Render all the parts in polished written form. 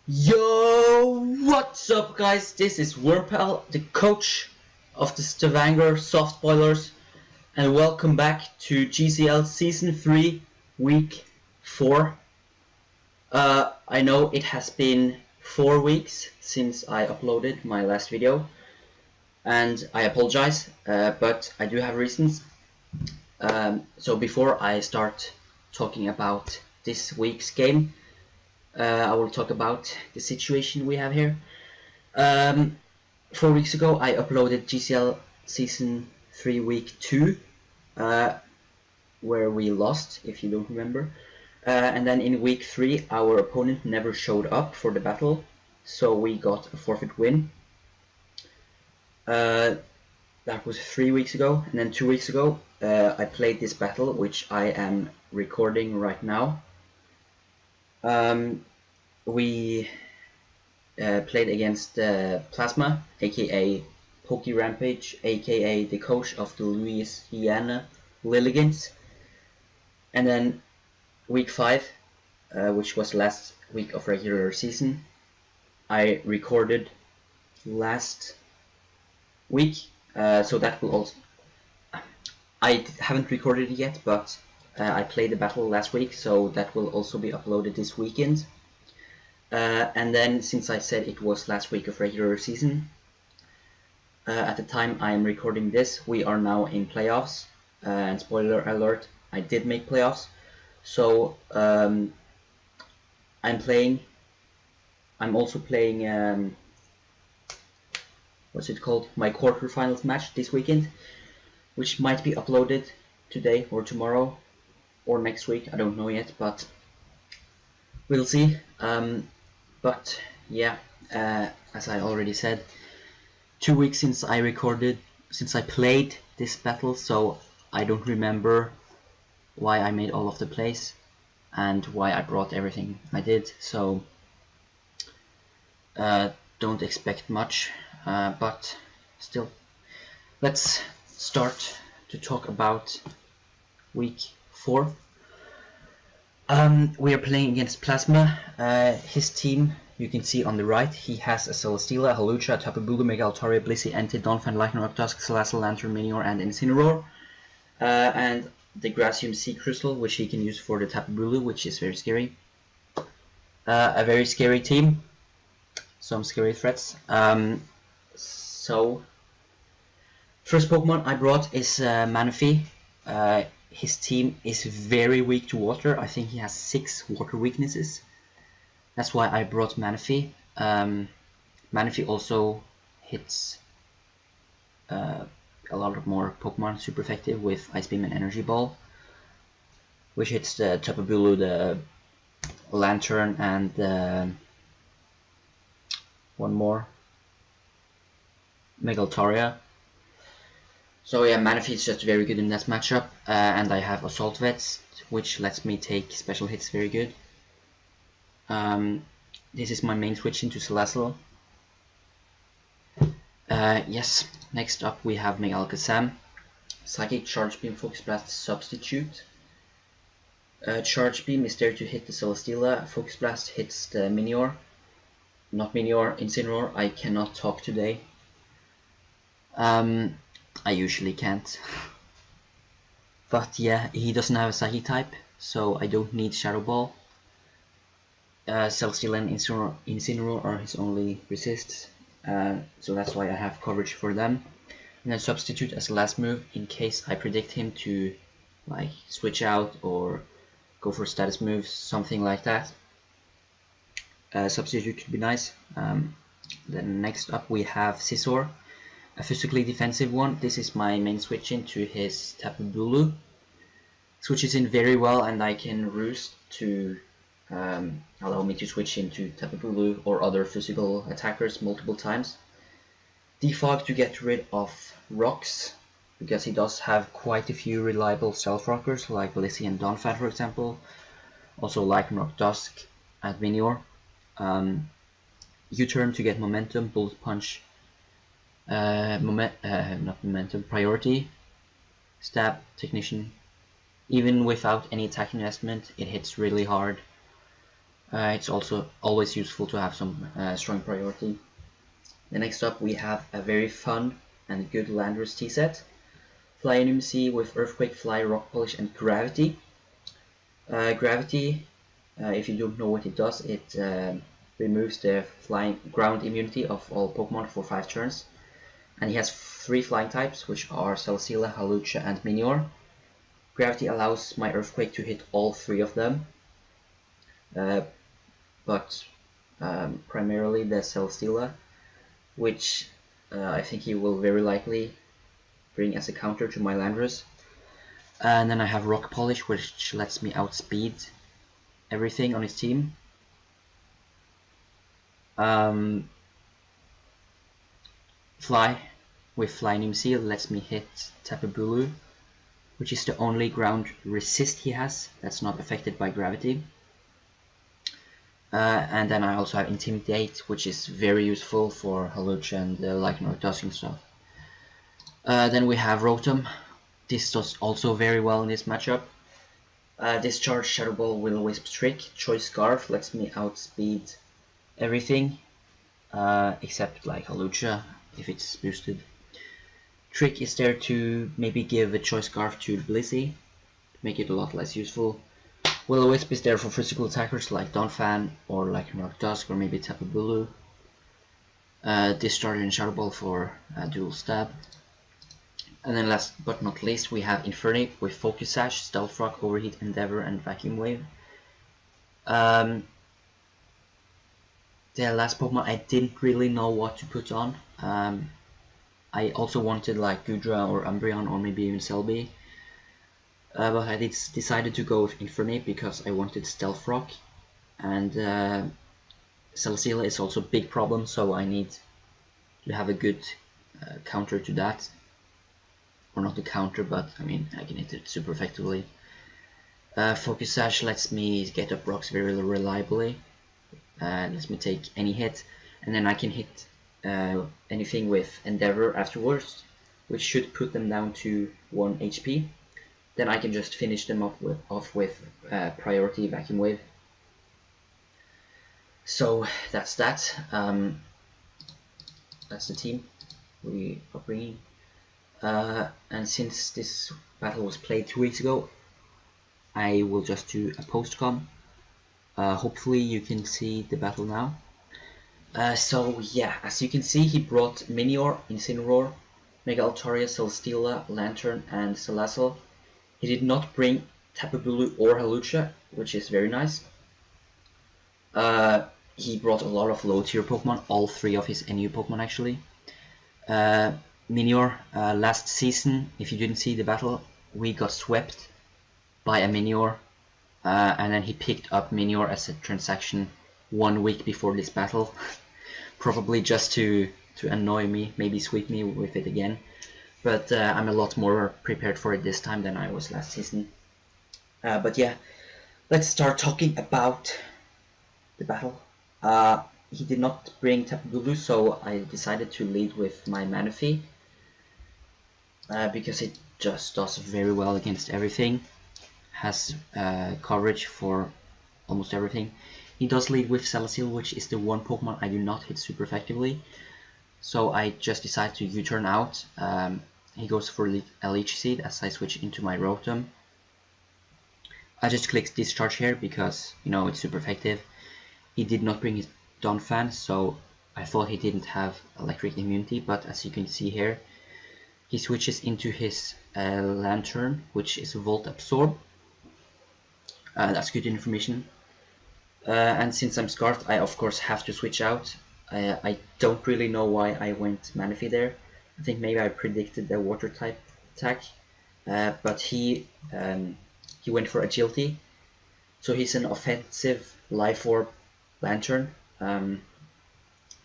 Yo, what's up guys? This is Wormpal, the coach of the Stavanger Softboilers, and welcome back to GCL Season 3, Week 4. I know it has been 4 weeks since I uploaded my last video, and I apologize, but I do have reasons. So before I start talking about this week's game, I will talk about the situation we have here. 4 weeks ago I uploaded GCL Season 3 Week 2, where we lost, if you don't remember. And then in Week 3 our opponent never showed up for the battle, so we got a forfeit win. That was 3 weeks ago, and then 2 weeks ago I played this battle, which I am recording right now. We played against Plasma, aka Pokey Rampage, aka the coach of the Louisiana Lilligants. And then week 5, which was last week of regular season, I recorded last week, so that will also... I haven't recorded it yet, but I played the battle last week, so that will also be uploaded this weekend. And then, since I said it was last week of regular season, at the time I'm recording this, we are now in playoffs, and spoiler alert, I did make playoffs. So I'm also playing what's it called, my quarterfinals match this weekend, which might be uploaded today or tomorrow or next week, I don't know yet, but we'll see. But yeah, as I already said, 2 weeks since I played this battle, so I don't remember why I made all of the plays and why I brought everything I did, so don't expect much, but still, let's start to talk about week 4. We are playing against Plasma. His team, you can see on the right, he has a Celesteela, Halucha, Tapu Bulu, Mega Altaria, Blissey, Entei, Donphan, Lycanroc, Dusk, Salazzle, Lantern, Minior, and Incineroar. And the Gracium Sea Crystal, which he can use for the Tapu Bulu, which is very scary. A very scary team. Some scary threats. So, first Pokemon I brought is Manaphy. His team is very weak to water. I think he has 6 water weaknesses. That's why I brought Manaphy. Manaphy also hits a lot of more Pokemon super effective with Ice Beam and Energy Ball, which hits the Tapu Bulu, the Lantern, and one more, Mega Altaria. So yeah, Manaphy is just very good in that matchup, and I have Assault Vest, which lets me take special hits very good. This is my main switch into Salazzle. Yes, next up we have Mega Alakazam. Psychic, Charge Beam, Focus Blast, Substitute. Charge Beam is there to hit the Celesteela, Focus Blast hits the Minior. Not Minior, Incineroar. I cannot talk today. I usually can't. But yeah, he doesn't have a Psychic type, so I don't need Shadow Ball. Celesteela and Incineroar are his only resists, so that's why I have coverage for them. And then Substitute as the last move, in case I predict him to like switch out or go for status moves, something like that. Substitute could be nice. Then next up we have Scizor, a physically defensive one. This is my main switch into his Tapu Bulu. Switches in very well, and I can roost to allow me to switch into Tapu Bulu or other physical attackers multiple times. Defog to get rid of rocks, because he does have quite a few reliable stealth rockers like Blissey and Donphan, for example. Also Lycanroc, Dusk, and Minior. U-turn to get momentum, Bullet Punch, priority, Stab, Technician. Even without any attack investment, it hits really hard. It's also always useful to have some strong priority. The next up we have a very fun and good Landers tea set. Fly NMC with Earthquake, Fly, Rock Polish and Gravity. Gravity, if you don't know what it does, it removes the flying ground immunity of all Pokemon for 5 turns. And he has 3 flying types, which are Celesteela, Hawlucha and Minior. Gravity allows my Earthquake to hit all 3 of them, but primarily the Celesteela, which I think he will very likely bring as a counter to my Landorus. And then I have Rock Polish, which lets me outspeed everything on his team. Fly with Fly NMC lets me hit Tapu Bulu, which is the only ground resist he has that's not affected by gravity. And then I also have Intimidate, which is very useful for Hawlucha and Lycanroc Dusk and stuff. Then we have Rotom. This does also very well in this matchup. Discharge, Shadow Ball, Will-O-Wisp, Trick. Choice Scarf lets me outspeed everything, except like Hawlucha if it's boosted. Trick is there to maybe give a Choice Scarf to Blissey, make it a lot less useful. Will-O-Wisp is there for physical attackers like Donphan or Lycanroc Dusk or maybe Tapu Bulu. Discharge and Shadow Ball for dual stab. And then last but not least we have Infernape with Focus Sash, Stealth Rock, Overheat, Endeavor and Vacuum Wave. The last Pokemon I didn't really know what to put on. I also wanted like Gudra or Umbreon or maybe even Selby. But I decided to go with Infernape because I wanted Stealth Rock. And Celesteela is also a big problem, so I need to have a good counter to that. Or not a counter, but I mean I can hit it super effectively. Focus Sash lets me get up rocks very reliably. Lets me take any hit, and then I can hit anything with Endeavor afterwards, which should put them down to 1 HP. Then I can just finish them off with Priority Vacuum Wave. So that's that. That's the team we are bringing. And since this battle was played 2 weeks ago, I will just do a post-com. Hopefully you can see the battle now. So yeah, as you can see, he brought Minior, Incineroar, Mega Altaria, Celesteela, Lantern and Salazzle. He did not bring Tapu Bulu or Hawlucha, which is very nice. He brought a lot of low tier Pokemon, all 3 of his NU Pokemon actually. Minior, last season, if you didn't see the battle, we got swept by a Minior, and then he picked up Minior as a transaction 1 week before this battle, probably just to annoy me, maybe sweep me with it again. But I'm a lot more prepared for it this time than I was last season. But yeah, let's start talking about the battle. He did not bring Tapu Bulu, so I decided to lead with my Manaphy. Because it just does very well against everything, has coverage for almost everything. He does lead with Celesteela, which is the one Pokemon I do not hit super effectively, so I just decided to U-turn out. He goes for a Leech Seed as I switch into my Rotom. I just clicked Discharge here because, you know, it's super effective. He did not bring his Donphan, so I thought he didn't have electric immunity, but as you can see here, he switches into his Lantern, which is Volt Absorb. That's good information. And since I'm Scarfed, I of course have to switch out. I don't really know why I went Manaphy there. I think maybe I predicted the Water type attack, but he went for Agility. So he's an offensive Life Orb Lantern,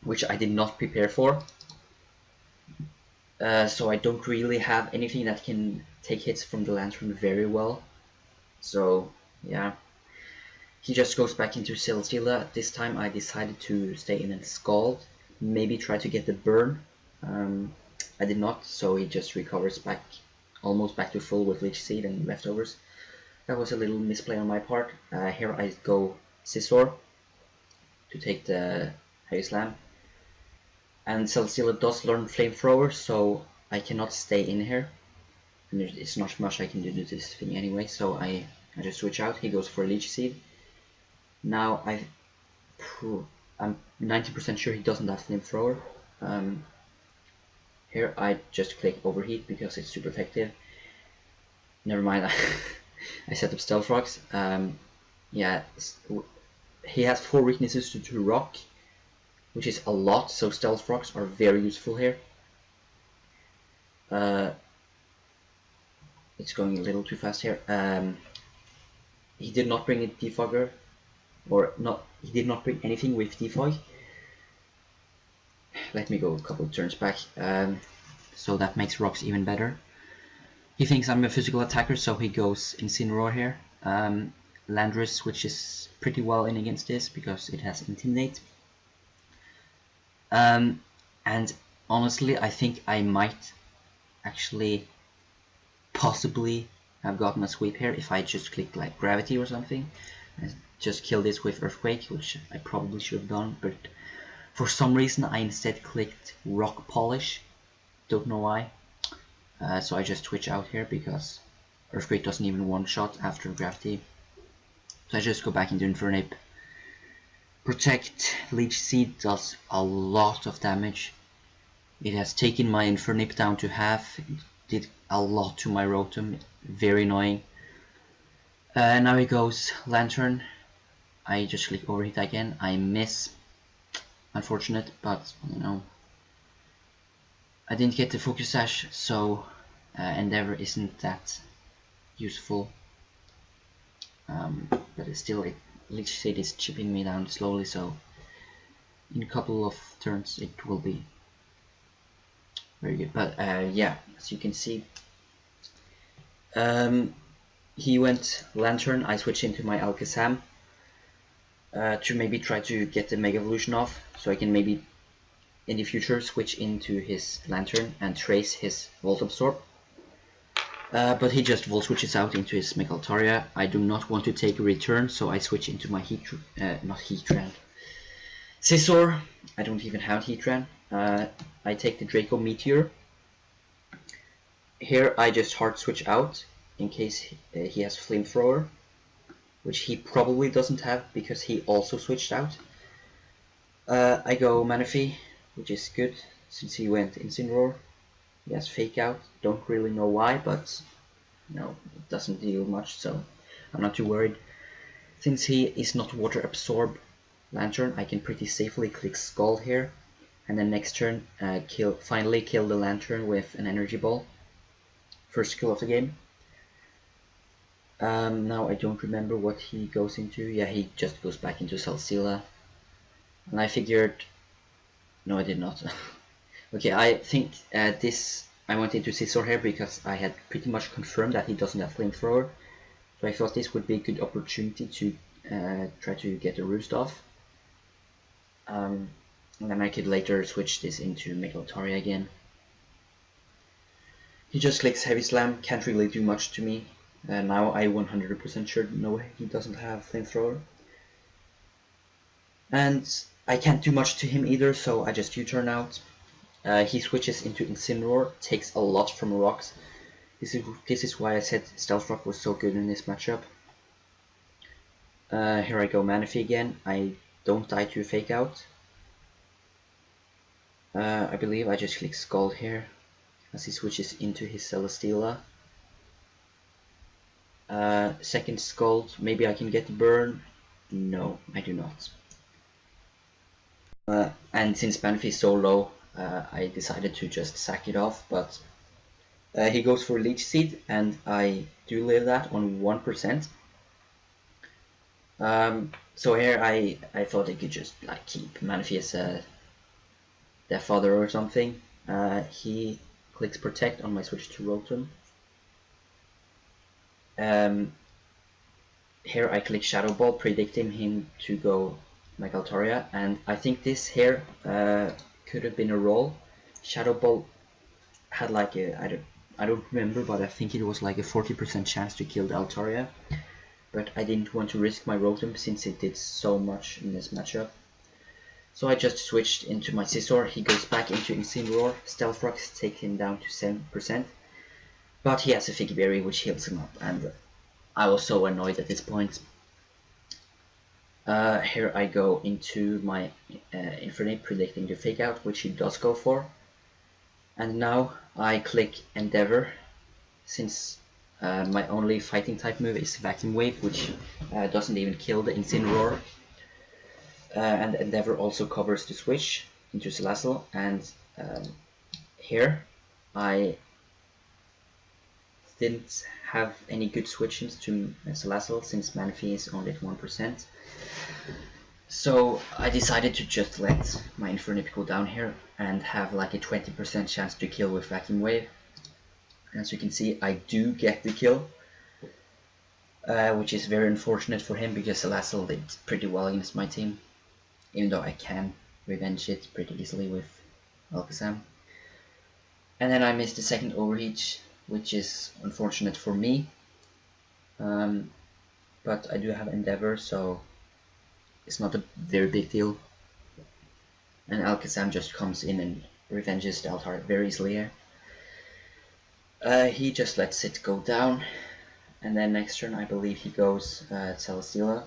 which I did not prepare for. So I don't really have anything that can take hits from the Lantern very well. So yeah, he just goes back into Celesteela. This time I decided to stay in a Scald, maybe try to get the burn. I did not, so he just recovers back, almost back to full with Leech Seed and leftovers. That was a little misplay on my part. Here I go Scizor. to take the Heavy Slam. And Celesteela does learn Flamethrower, so I cannot stay in here. And there's not much I can do to this thing anyway, so I just switch out. He goes for a Leech Seed. Now I'm 90% sure he doesn't have Flamethrower. Here I just click Overheat because it's super effective. Never mind, I set up Stealth Rocks. Yeah, he has 4 weaknesses to rock, which is a lot, so Stealth Rocks are very useful here. It's going a little too fast here. He did not bring a Defogger, or not. He did not bring anything with Defog. Let me go a couple of turns back. So that makes rocks even better. He thinks I'm a physical attacker, so he goes Incineroar here. Landorus switches pretty well in against this because it has Intimidate. And honestly, I think I might actually possibly have gotten a sweep here if I just clicked like Gravity or something. And just kill this with Earthquake, which I probably should have done, but for some reason I instead clicked Rock Polish. Don't know why. So I just switch out here because Earthquake doesn't even one-shot after Gravity. So I just go back into Infernape. Protect Leech Seed does a lot of damage. It has taken my Infernape down to half. It did a lot to my Rotom. Very annoying. Now he goes Lantern. I just click Overheat again. I miss. Unfortunate, but you know, I didn't get the Focus Sash, so Endeavor isn't that useful. But it's still, Leech Seed is chipping me down slowly, so in a couple of turns it will be very good. But yeah, as you can see, he went Lantern. I switched into my Alakazam to maybe try to get the Mega Evolution off, so I can maybe in the future switch into his Lantern and trace his Volt Absorb. But he just Volt switches out into his Mega Altaria. I do not want to take a return, so I switch into my Scizor. I don't even have Heatran. I take the Draco Meteor. Here I just hard switch out in case he has Flamethrower, which he probably doesn't have because he also switched out. I go Manaphy, which is good since he went Incineroar. He has Fake Out. Don't really know why, but no, it doesn't deal much, so I'm not too worried. Since he is not Water Absorb Lantern, I can pretty safely click Skull here, and then next turn finally kill the Lantern with an Energy Ball. First kill of the game. Now I don't remember what he goes into. Yeah, he just goes back into Celesteela. And I figured... No, I did not. Okay, I think I went into Scizor here because I had pretty much confirmed that he doesn't have Flamethrower. So I thought this would be a good opportunity to try to get a Roost off. And then I could later switch this into Mega Altaria again. He just clicks Heavy Slam, can't really do much to me. Now I 100% sure no, he doesn't have Flamethrower. And I can't do much to him either, so I just U-turn out. He switches into Incineroar, takes a lot from rocks. This is why I said Stealth Rock was so good in this matchup. Here I go Manaphy again. I don't die to a Fake Out. I believe I just click Skull here as he switches into his Celesteela. Second Scald, maybe I can get the burn. No, I do not. And since Manaphy is so low, I decided to just sack it off, but he goes for Leech Seed, and I do live that on 1%. So here I thought I could just like keep Manaphy as their father or something. He clicks Protect on my switch to Rotom. Here I click Shadow Ball, predicting him to go Mega Altaria, and I think this here could have been a roll. Shadow Ball had like a, I don't remember, but I think it was like a 40% chance to kill the Altaria, but I didn't want to risk my Rotom since it did so much in this matchup. So I just switched into my Scizor. He goes back into Incineroar. Stealth Rocks take him down to 7%. But he has a Figgy Berry which heals him up, and I was so annoyed at this point. Here I go into my Infernape, predicting the Fake Out, which he does go for. And now I click Endeavor, since my only fighting type move is Vacuum Wave, which doesn't even kill the Incineroar. And Endeavor also covers the switch into Salazzle, and here I didn't have any good switches to Salazzle since Manaphy is only at 1%. So I decided to just let my Infernape go down here and have like a 20% chance to kill with Vacuum Wave. As you can see, I do get the kill, which is very unfortunate for him because Salazzle did pretty well against my team, even though I can revenge it pretty easily with Alakazam. And then I missed the second overheat, which is unfortunate for me, but I do have Endeavor, so it's not a very big deal. And Alakazam just comes in and revenges the Altar very easily here. He just lets it go down, and then next turn I believe he goes Celesteela.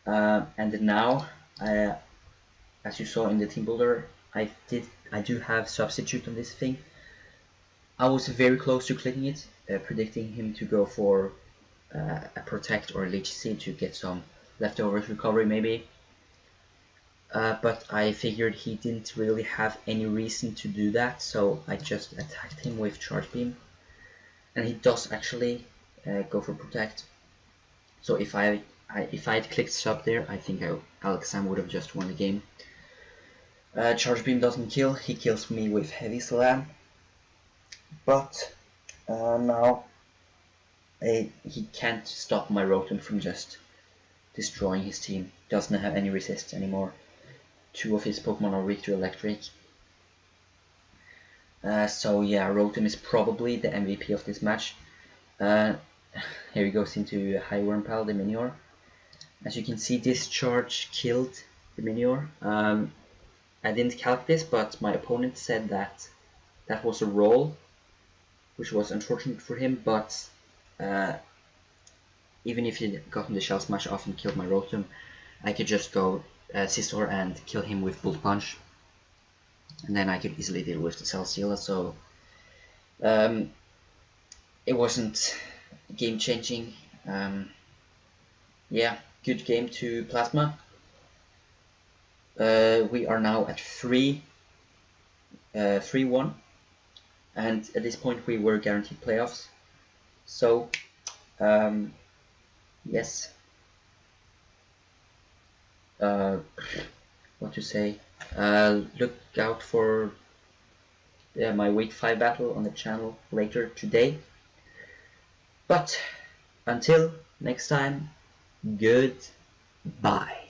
And now, as you saw in the team builder, I do have substitute on this thing. I was very close to clicking it, predicting him to go for a Protect or a Leech Seed to get some leftovers recovery maybe. But I figured he didn't really have any reason to do that, so I just attacked him with Charge Beam. And he does actually go for Protect. So if I had clicked sub there, I think Alakazam would have just won the game. Charge Beam doesn't kill, he kills me with Heavy Slam. But now he can't stop my Rotom from just destroying his team. Doesn't have any resist anymore. 2 of his Pokemon are weak to Electric. So yeah, Rotom is probably the MVP of this match. Here he goes into High Wormpal, the Minior. As you can see, this charge killed the Minior. I didn't calc this, but my opponent said that that was a roll, which was unfortunate for him, but even if he had gotten the Shell Smash off and killed my Rotom, I could just go Scizor and kill him with Bullet Punch, and then I could easily deal with the Celesteela, so it wasn't game changing. Yeah, good game to Plasma. We are now at 3-1, and at this point we were guaranteed playoffs. So yes, what to say, look out for my week 5 battle on the channel later today. But until next time, goodbye.